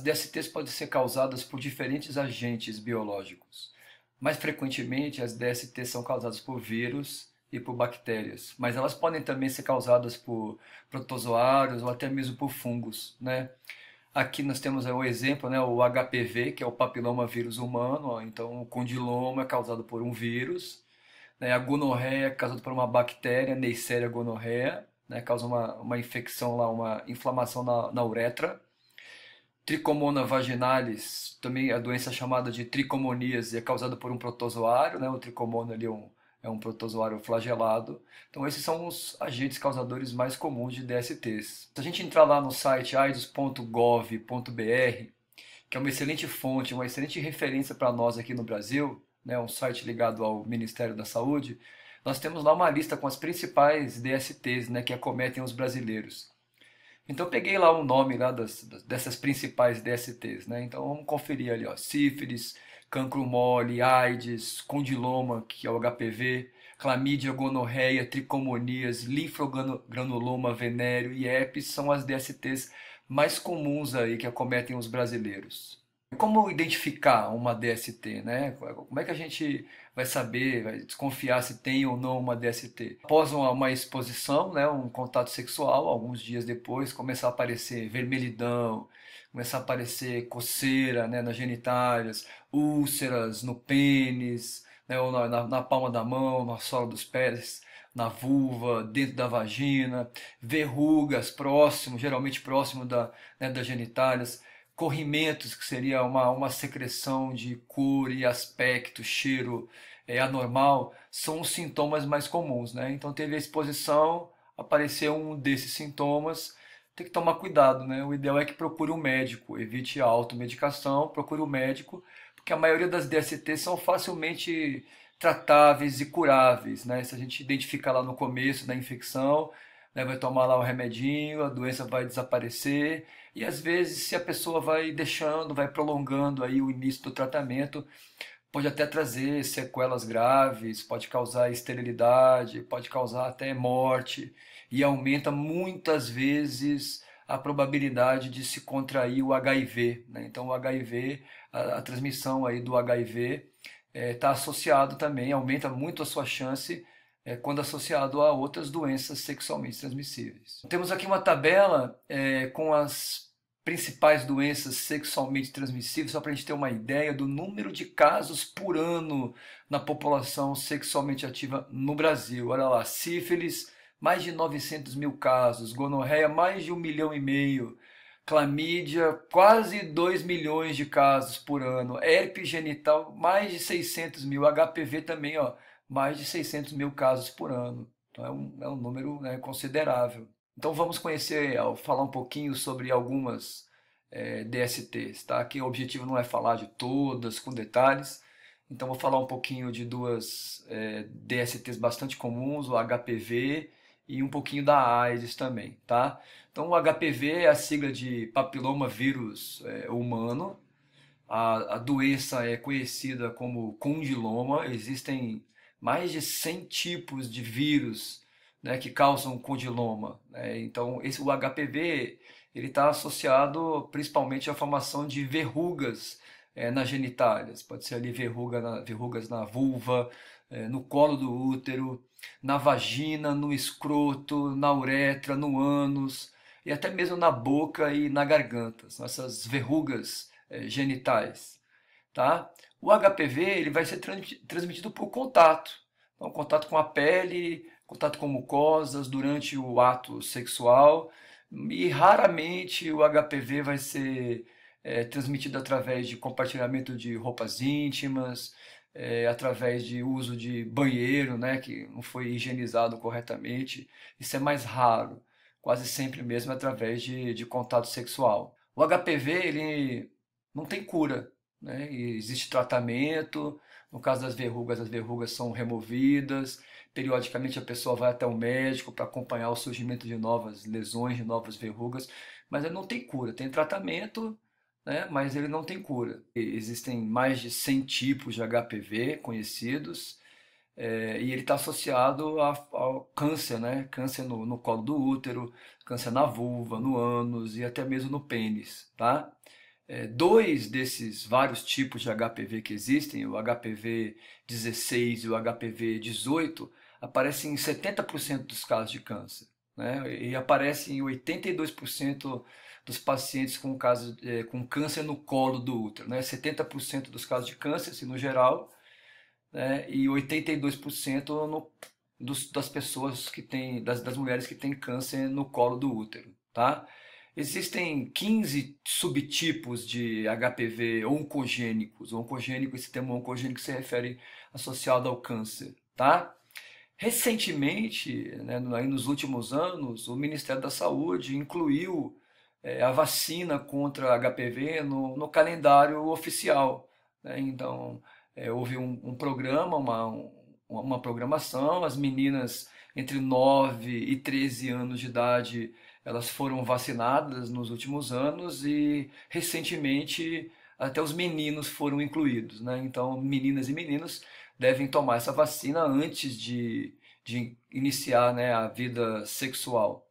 As DSTs podem ser causadas por diferentes agentes biológicos. Mais frequentemente, as DSTs são causadas por vírus e por bactérias, mas elas podem também ser causadas por protozoários ou até mesmo por fungos, né? Aqui nós temos o exemplo, né, o HPV, que é o papiloma vírus humano, ó, então o condiloma é causado por um vírus, né, a gonorreia é causada por uma bactéria, Neisseria gonorrhea, né, causa uma infecção lá, uma inflamação na uretra. Tricomona vaginalis, também a doença chamada de tricomoníase, é causada por um protozoário, né? O tricomona ali é um protozoário flagelado. Então esses são os agentes causadores mais comuns de DSTs. Se a gente entrar lá no site aids.gov.br, que é uma excelente fonte, uma excelente referência para nós aqui no Brasil, né? Um site ligado ao Ministério da Saúde, nós temos lá uma lista com as principais DSTs, né, que acometem os brasileiros. Então eu peguei lá o nome lá dessas principais DSTs, né? Então vamos conferir ali, ó, sífilis, cancro mole, AIDS, condiloma, que é o HPV, clamídia, gonorreia, tricomonias, linfogranuloma, venéreo e herpes são as DSTs mais comuns aí que acometem os brasileiros. Como identificar uma DST, né? Como é que a gente vai saber, vai desconfiar se tem ou não uma DST? Após uma exposição, né, um contato sexual, alguns dias depois, começar a aparecer vermelhidão, começar a aparecer coceira, né, nas genitálias, úlceras no pênis, né, ou na palma da mão, na sola dos pés, na vulva, dentro da vagina, verrugas próximo, geralmente próximo né, das genitálias, corrimentos, que seria uma secreção de cor e aspecto, cheiro anormal, são os sintomas mais comuns, né? Então teve a exposição, apareceu um desses sintomas, tem que tomar cuidado, né? O ideal é que procure um médico, evite a automedicação, procure um médico, porque a maioria das DSTs são facilmente tratáveis e curáveis, né? Se a gente identificar lá no começo da infecção, né, vai tomar lá o remedinho, a doença vai desaparecer, e às vezes se a pessoa vai deixando, vai prolongando aí o início do tratamento, pode até trazer sequelas graves, pode causar esterilidade, pode causar até morte, e aumenta muitas vezes a probabilidade de se contrair o HIV, né? Então o HIV, a transmissão aí do HIV está associado também, aumenta muito a sua chance quando associado a outras doenças sexualmente transmissíveis. Temos aqui uma tabela com as principais doenças sexualmente transmissíveis, só para a gente ter uma ideia do número de casos por ano na população sexualmente ativa no Brasil. Olha lá, sífilis, mais de 900 mil casos, gonorreia, mais de 1,5 milhão, clamídia, quase 2 milhões de casos por ano, herpes genital, mais de 600 mil, HPV também, ó, mais de 600 mil casos por ano. Então é um número, né, considerável. Então vamos conhecer, falar um pouquinho sobre algumas DSTs, tá? Aqui o objetivo não é falar de todas com detalhes, então vou falar um pouquinho de duas DSTs bastante comuns, o HPV e um pouquinho da AIDS também, tá? Então o HPV é a sigla de papiloma vírus humano. A doença é conhecida como condiloma, existem mais de 100 tipos de vírus, né, que causam condiloma, né? Então o HPV ele está associado principalmente à formação de verrugas nas genitálias, pode ser ali verrugas na vulva, no colo do útero, na vagina, no escroto, na uretra, no ânus e até mesmo na boca e na garganta. São essas verrugas genitais, tá? O HPV ele vai ser transmitido por contato, então contato com a pele, contato com mucosas durante o ato sexual, e raramente o HPV vai ser transmitido através de compartilhamento de roupas íntimas, através de uso de banheiro, né, que não foi higienizado corretamente. Isso é mais raro, quase sempre mesmo através de contato sexual. O HPV ele não tem cura, né? E existe tratamento. No caso das verrugas, as verrugas são removidas. Periodicamente a pessoa vai até o médico para acompanhar o surgimento de novas lesões, de novas verrugas, mas ele não tem cura. Tem tratamento, né? Mas ele não tem cura. Existem mais de 100 tipos de HPV conhecidos. E ele está associado ao câncer, né? Câncer no colo do útero, câncer na vulva, no ânus e até mesmo no pênis, tá? Dois desses vários tipos de HPV que existem, o HPV 16 e o HPV 18, aparecem em 70% dos casos de câncer, né? E aparecem em 82% dos pacientes com câncer no colo do útero, né? 70% dos casos de câncer, assim, no geral, né? E 82% das pessoas que têm, das mulheres que têm câncer no colo do útero, tá? Existem 15 subtipos de HPV oncogênicos. Oncogênico, esse termo oncogênico se refere associado ao câncer, tá? Recentemente, né, aí nos últimos anos, o Ministério da Saúde incluiu a vacina contra HPV no calendário oficial, né? Então, houve um programa, uma programação, as meninas entre 9 e 13 anos de idade, elas foram vacinadas nos últimos anos e recentemente até os meninos foram incluídos, né? Então, meninas e meninos devem tomar essa vacina antes de iniciar, né, a vida sexual.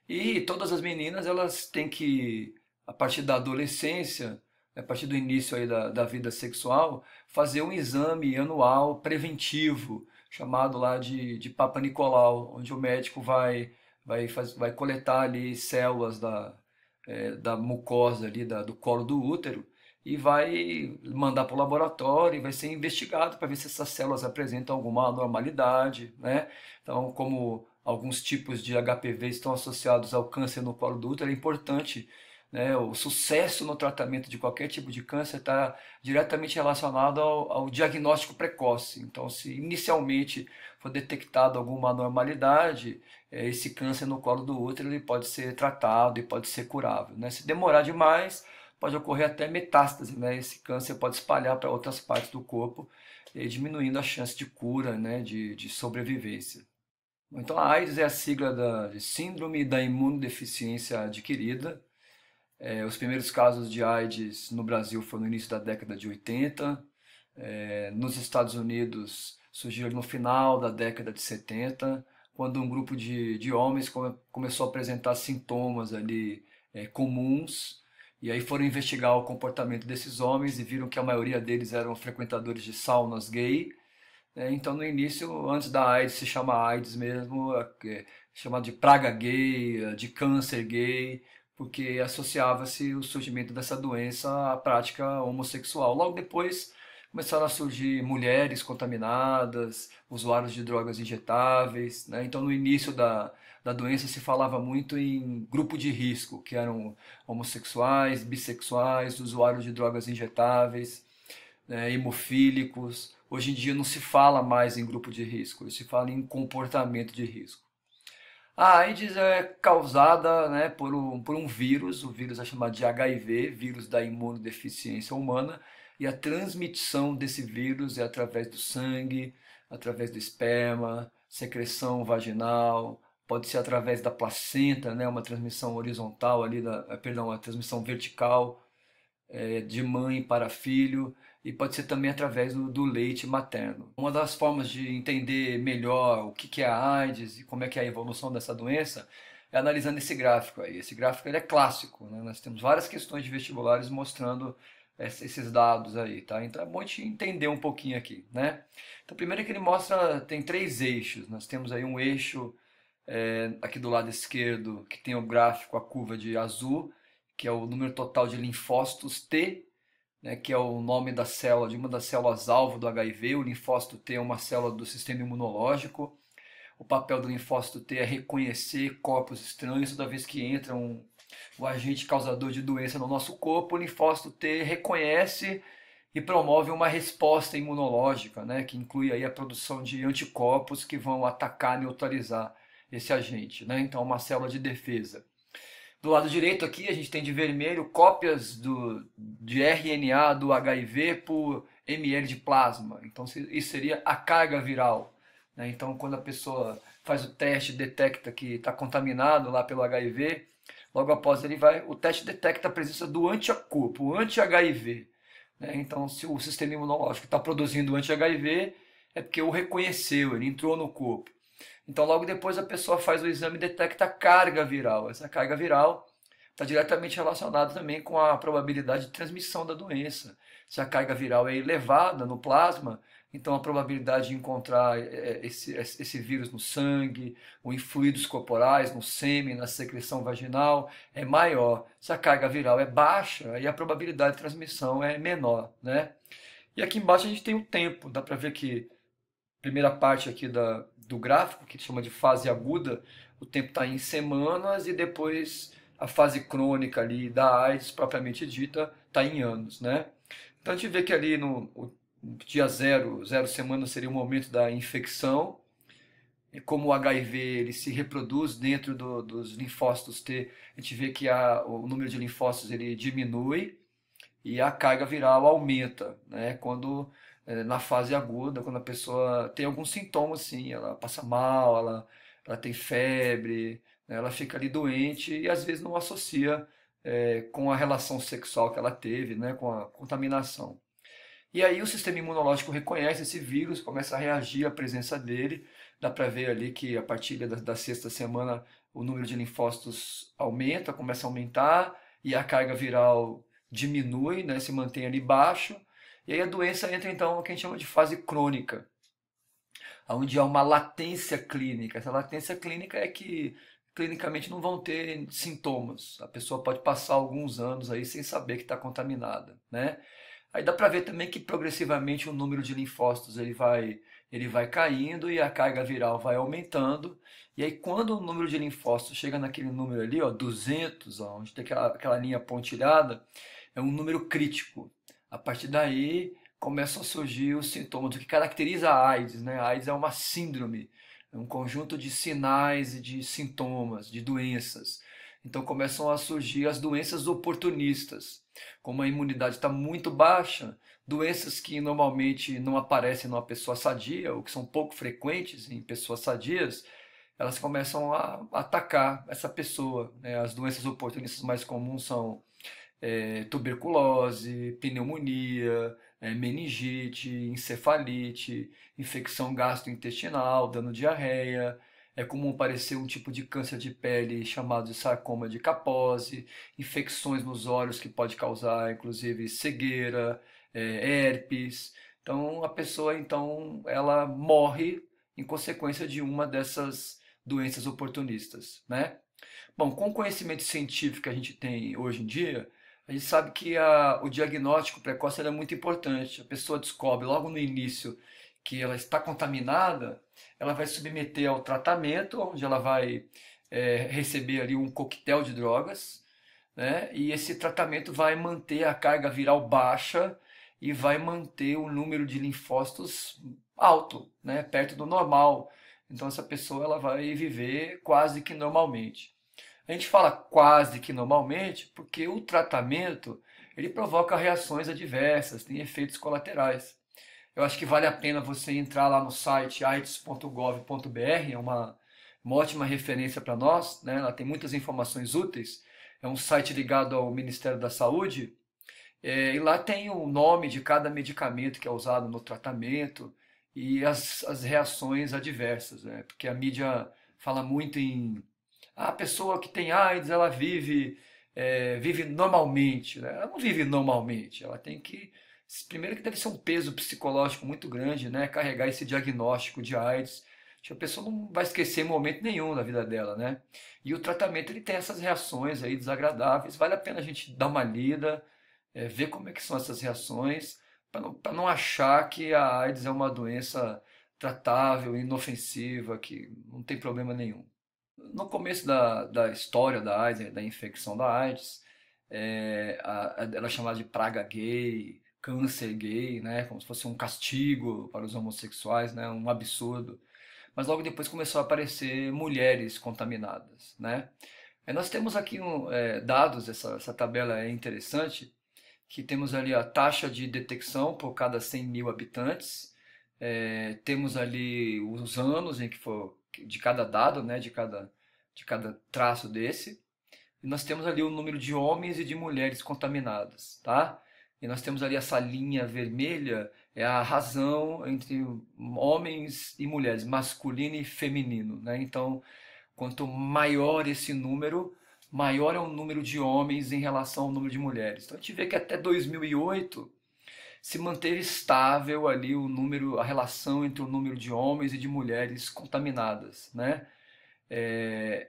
E todas as meninas, elas têm que, a partir da adolescência, a partir do início aí da vida sexual, fazer um exame anual preventivo, chamado lá de Papa Nicolau, onde o médico vai coletar ali células da mucosa ali, do colo do útero, e vai mandar para o laboratório e vai ser investigado para ver se essas células apresentam alguma anormalidade, né? Então, como alguns tipos de HPV estão associados ao câncer no colo do útero, é importante, né? O sucesso no tratamento de qualquer tipo de câncer está diretamente relacionado ao diagnóstico precoce. Então, se inicialmente for detectado alguma anormalidade, esse câncer no colo do útero ele pode ser tratado e pode ser curável, né? Se demorar demais, pode ocorrer até metástase, né? Esse câncer pode espalhar para outras partes do corpo, diminuindo a chance de cura, né? De sobrevivência. Então, a AIDS é a sigla de Síndrome da Imunodeficiência Adquirida. Os primeiros casos de AIDS no Brasil foram no início da década de 80. Nos Estados Unidos surgiram no final da década de 70, quando um grupo de homens começou a apresentar sintomas ali comuns, e aí foram investigar o comportamento desses homens e viram que a maioria deles eram frequentadores de saunas gay. Então, no início, antes da AIDS se chama AIDS mesmo, chamado de praga gay, de câncer gay, porque associava-se o surgimento dessa doença à prática homossexual. Logo depois começaram a surgir mulheres contaminadas, usuários de drogas injetáveis, né? Então, no início da doença se falava muito em grupo de risco, que eram homossexuais, bissexuais, usuários de drogas injetáveis, né, hemofílicos. Hoje em dia não se fala mais em grupo de risco, se fala em comportamento de risco. A AIDS é causada, né, por um vírus, o vírus é chamado de HIV, vírus da imunodeficiência humana, e a transmissão desse vírus é através do sangue, através do esperma, secreção vaginal, pode ser através da placenta, né, uma transmissão horizontal ali, perdão, uma transmissão vertical, de mãe para filho, e pode ser também através do leite materno. Uma das formas de entender melhor o que é a AIDS e como é que é a evolução dessa doença é analisando esse gráfico aí. Esse gráfico ele é clássico, né? Nós temos várias questões de vestibulares mostrando esses dados aí, tá? Então é bom a gente entender um pouquinho aqui, né? Então primeiro que ele mostra, tem 3 eixos. Nós temos aí um eixo aqui do lado esquerdo que tem o gráfico, a curva de azul, que é o número total de linfócitos T, né, que é o nome da célula, de uma das células-alvo do HIV. O linfócito T é uma célula do sistema imunológico. O papel do linfócito T é reconhecer corpos estranhos. Toda vez que entra um agente causador de doença no nosso corpo, o linfócito T reconhece e promove uma resposta imunológica, né, que inclui aí a produção de anticorpos que vão atacar, neutralizar esse agente, né? Então, uma célula de defesa. Do lado direito aqui a gente tem de vermelho cópias de RNA do HIV por ml de plasma. Então isso seria a carga viral, né? Então quando a pessoa faz o teste, detecta que está contaminado lá pelo HIV, logo após o teste detecta a presença do anticorpo, o anti-HIV, né? Então se o sistema imunológico está produzindo anti-HIV, é porque o reconheceu, ele entrou no corpo. Então, logo depois a pessoa faz o exame e detecta a carga viral. Essa carga viral está diretamente relacionado também com a probabilidade de transmissão da doença. Se a carga viral é elevada no plasma, então a probabilidade de encontrar esse vírus no sangue, ou em fluidos corporais, no sêmen, na secreção vaginal, é maior. Se a carga viral é baixa, aí a probabilidade de transmissão é menor, né? E aqui embaixo a gente tem o tempo, dá para ver que a primeira parte aqui do gráfico, que chama de fase aguda, o tempo está em semanas e depois a fase crônica ali da AIDS, propriamente dita, está em anos, né? Então a gente vê que ali no dia zero, 0 semanas seria o momento da infecção, e como o HIV ele se reproduz dentro dos linfócitos T, a gente vê que o número de linfócitos ele diminui e a carga viral aumenta, né? Quando na fase aguda, quando a pessoa tem alguns sintomas, sim, ela passa mal, ela tem febre, né? Ela fica ali doente e às vezes não associa com a relação sexual que ela teve, né? Com a contaminação. E aí o sistema imunológico reconhece esse vírus, começa a reagir à presença dele. Dá para ver ali que a partir da sexta semana o número de linfócitos aumenta, começa a aumentar e a carga viral diminui, né, se mantém ali baixo. E aí a doença entra então no que a gente chama de fase crônica, onde há uma latência clínica. Essa latência clínica é que clinicamente não vão ter sintomas. A pessoa pode passar alguns anos aí sem saber que está contaminada, né? Aí dá para ver também que progressivamente o número de linfócitos ele vai caindo e a carga viral vai aumentando. E aí quando o número de linfócitos chega naquele número ali, ó, 200, ó, onde tem aquela linha pontilhada, é um número crítico. A partir daí começam a surgir os sintomas, o que caracteriza a AIDS, né? A AIDS é uma síndrome, é um conjunto de sinais e de sintomas, de doenças. Então começam a surgir as doenças oportunistas. Como a imunidade está muito baixa, doenças que normalmente não aparecem numa pessoa sadia, ou que são pouco frequentes em pessoas sadias, elas começam a atacar essa pessoa, né? As doenças oportunistas mais comuns são tuberculose, pneumonia, meningite, encefalite, infecção gastrointestinal, dando diarreia. É comum aparecer um tipo de câncer de pele chamado de sarcoma de Kaposi, infecções nos olhos que pode causar, inclusive, cegueira, herpes. Então, a pessoa, então, ela morre em consequência de uma dessas doenças oportunistas, né? Bom, com o conhecimento científico que a gente tem hoje em dia, a gente sabe que o diagnóstico precoce é muito importante. A pessoa descobre logo no início que ela está contaminada, ela vai submeter ao tratamento, onde ela vai receber ali um coquetel de drogas, né? E esse tratamento vai manter a carga viral baixa e vai manter o número de linfócitos alto, né? Perto do normal. Então essa pessoa ela vai viver quase que normalmente. A gente fala quase que normalmente porque o tratamento ele provoca reações adversas, tem efeitos colaterais. Eu acho que vale a pena você entrar lá no site aids.gov.br, é uma ótima referência para nós, né? Ela tem muitas informações úteis. É um site ligado ao Ministério da Saúde, e lá tem o nome de cada medicamento que é usado no tratamento e as reações adversas, né? Porque a mídia fala muito em a pessoa que tem AIDS, ela vive normalmente, né? Ela não vive normalmente, ela tem que primeiro que deve ser um peso psicológico muito grande, né? Carregar esse diagnóstico de AIDS, que a pessoa não vai esquecer em momento nenhum da vida dela, né? E o tratamento ele tem essas reações aí desagradáveis, vale a pena a gente dar uma lida, ver como é que são essas reações, para não achar que a AIDS é uma doença tratável, inofensiva, que não tem problema nenhum. No começo da história da AIDS, da infecção da AIDS, ela é chamada de praga gay, câncer gay, né, como se fosse um castigo para os homossexuais, né, um absurdo. Mas logo depois começou a aparecer mulheres contaminadas, né. Nós temos aqui dados, essa tabela é interessante, que temos ali a taxa de detecção por cada 100 mil habitantes, temos ali os anos em que for de cada dado, né, de cada traço desse, e nós temos ali o número de homens e de mulheres contaminadas, tá? E nós temos ali essa linha vermelha, é a razão entre homens e mulheres, masculino e feminino, né? Então, quanto maior esse número, maior é o número de homens em relação ao número de mulheres. Então a gente vê que até 2008 se manteve estável ali o número, a relação entre o número de homens e de mulheres contaminadas, né?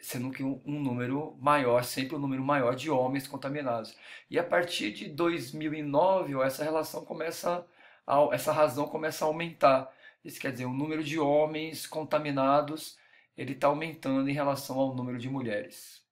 Sendo que um número maior, sempre um número maior de homens contaminados. E a partir de 2009, ó, essa razão começa a aumentar. Isso quer dizer, o número de homens contaminados ele está aumentando em relação ao número de mulheres.